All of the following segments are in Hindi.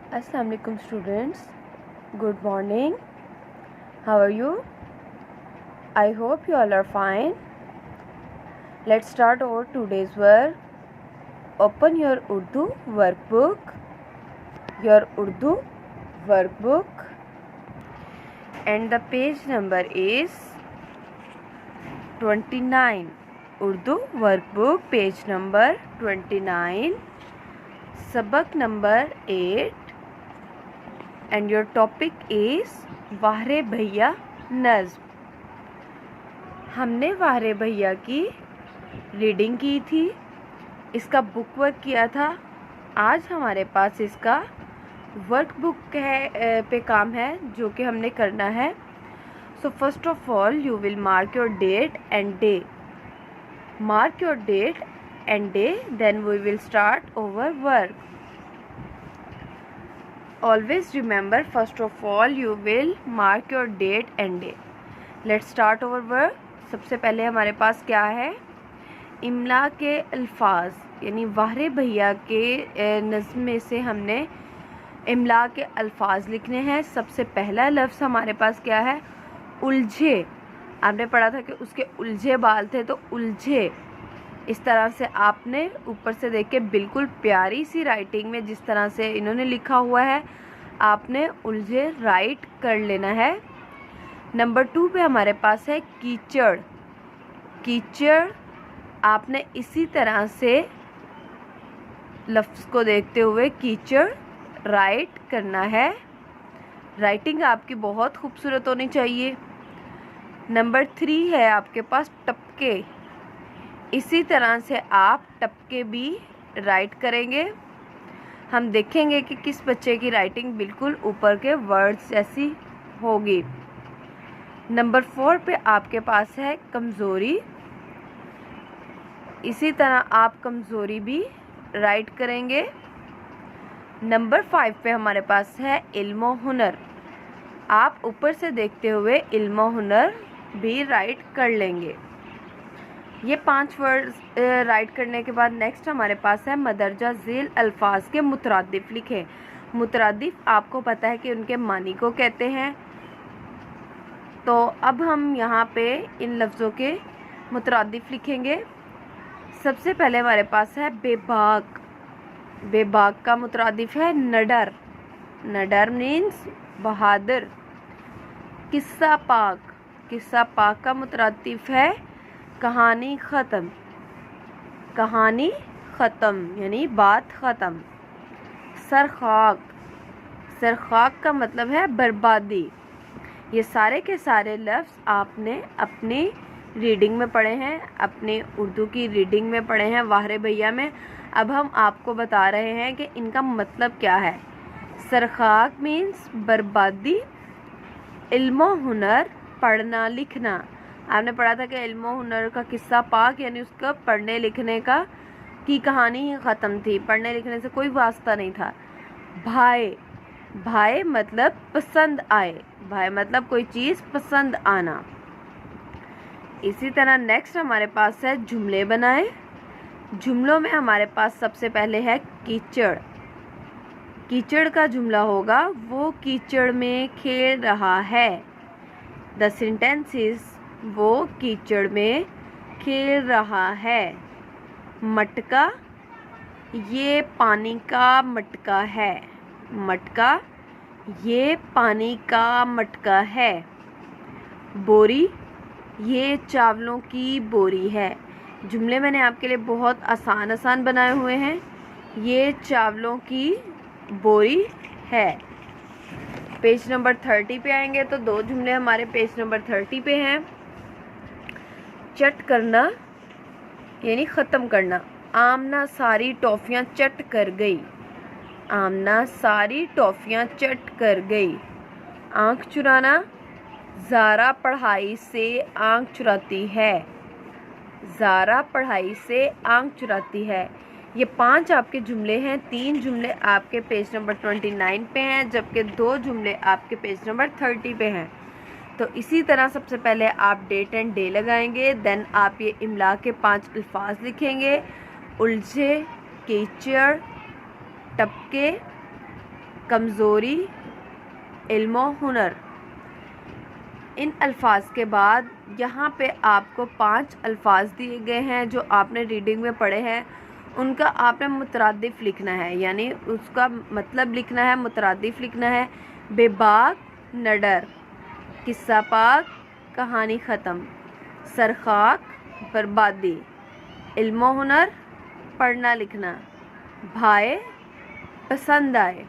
Assalamu alaikum students. Good morning. How are you? I hope you all are fine. Let's start our today's work. Open your Urdu workbook. Your Urdu workbook. And the page number is 29. Urdu workbook page number 29. Sabak number 8. And your topic is वाहरे भैया नज़्म। हमने वाहरे भैया की रीडिंग की थी, इसका बुक वर्क किया था। आज हमारे पास इसका वर्कबुक पे काम है जो कि हमने करना है। So first of all you will mark your date and day. Mark your date and day, then we will start our work. Always remember, first of all you will mark your date and day. Let's start our work. सबसे पहले हमारे पास क्या है, इमला के अल्फाज यानी वाहरे भैया के नज़्म में से हमने इमला के अल्फाज लिखने हैं। सबसे पहला लफ्ज़ हमारे पास क्या है, उलझे। आपने पढ़ा था कि उसके उलझे बाल थे, तो उलझे इस तरह से आपने ऊपर से देख के बिल्कुल प्यारी सी राइटिंग में जिस तरह से इन्होंने लिखा हुआ है आपने उलझे राइट कर लेना है। नंबर 2 पे हमारे पास है कीचड़। कीचड़ आपने इसी तरह से लफ्ज़ को देखते हुए कीचड़ राइट करना है। राइटिंग आपकी बहुत खूबसूरत होनी चाहिए। नंबर 3 है आपके पास टपके। इसी तरह से आप टपके भी राइट करेंगे। हम देखेंगे कि किस बच्चे की राइटिंग बिल्कुल ऊपर के वर्ड्स जैसी होगी। नंबर 4 पे आपके पास है कमज़ोरी। इसी तरह आप कमज़ोरी भी राइट करेंगे। नंबर 5 पे हमारे पास है इल्म हुनर। आप ऊपर से देखते हुए इल्म हुनर भी राइट कर लेंगे। ये 5 वर्ड्स राइट करने के बाद नेक्स्ट हमारे पास है मदरजा झेल अल्फाज के मुतरादिफ लिखें। मुतरादिफ आपको पता है कि उनके मानी को कहते हैं। तो अब हम यहाँ पे इन लफ्ज़ों के मुतरादिफ लिखेंगे। सबसे पहले हमारे पास है बेबाक। बेबाक का मुतरादिफ है नडर। नडर मीन्स बहादुर। किस्सा पाक। किस्सा पाक का मुतरादिफ है कहानी ख़त्म। कहानी ख़त्म यानी बात ख़त्म। सरखाक। सरखाक का मतलब है बर्बादी। ये सारे के सारे लफ्ज़ आपने अपनी रीडिंग में पढ़े हैं, अपनी उर्दू की रीडिंग में पढ़े हैं वाहरे भैया में। अब हम आपको बता रहे हैं कि इनका मतलब क्या है। सरखाक मीन्स बर्बादी। इल्म हुनर पढ़ना लिखना। आपने पढ़ा था कि इल्म हुनर का किस्सा पाक यानी उसका पढ़ने लिखने का की कहानी ही ख़त्म थी, पढ़ने लिखने से कोई वास्ता नहीं था। भाई। भाई मतलब पसंद आए। भाई मतलब कोई चीज़ पसंद आना। इसी तरह नेक्स्ट हमारे पास है जुमले बनाए। जुमलों में हमारे पास सबसे पहले है कीचड़। कीचड़ का जुमला होगा वो कीचड़ में खेल रहा है। द सेंटेंस इज वो कीचड़ में खेल रहा है। मटका, ये पानी का मटका है। मटका, ये पानी का मटका है। बोरी, ये चावलों की बोरी है। जुमले मैंने आपके लिए बहुत आसान आसान बनाए हुए हैं। ये चावलों की बोरी है। पेज नंबर 30 पे आएंगे तो 2 जुमले हमारे पेज नंबर 30 पे हैं। चट करना यानी ख़त्म करना। आमना सारी टॉफ़ियाँ चट कर गई। आमना सारी टॉफ़ियाँ चट कर गई। आँख चुराना, ज़ारा पढ़ाई से आँख चुराती है। ज़ारा पढ़ाई से आँख चुराती है। ये 5 आपके जुमले हैं। 3 जुमले आपके पेज नंबर 29 पे हैं, जबकि 2 जुमले आपके पेज नंबर 30 पे हैं। तो इसी तरह सबसे पहले आप डेट एंड डे लगाएंगे, देन आप ये इमला के 5 अल्फाज लिखेंगे। उलझे, कीचड़, टपके, कमज़ोरी, इल्म हुनर। इन अल्फाज के बाद यहाँ पे आपको 5 अल्फाज दिए गए हैं जो आपने रीडिंग में पढ़े हैं, उनका आपने मुतरादिफ लिखना है, यानी उसका मतलब लिखना है, मुतरादिफ लिखना है। बेबाक, नडर, किस्सा पाक, कहानी ख़त्म, सरखाक, बर्बादी, इल्म हुनर, पढ़ना लिखना, भाए, पसंद आए।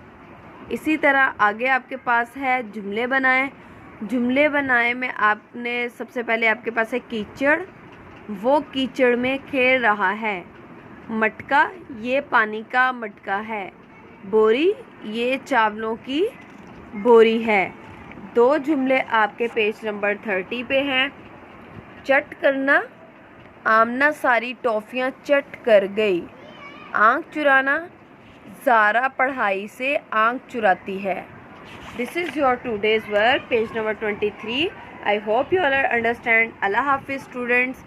इसी तरह आगे आपके पास है जुमले बनाएं। जुमले बनाए में आपने सबसे पहले आपके पास है कीचड़, वो कीचड़ में खेल रहा है। मटका, ये पानी का मटका है। बोरी, ये चावलों की बोरी है। 2 जुमले आपके पेज नंबर 30 पे हैं। चट करना, आमना सारी टॉफ़ियाँ चट कर गई। आँख चुराना, ज़ारा पढ़ाई से आँख चुराती है। This is your today's work, page number 23. I hope you all understand. Allah Hafiz students.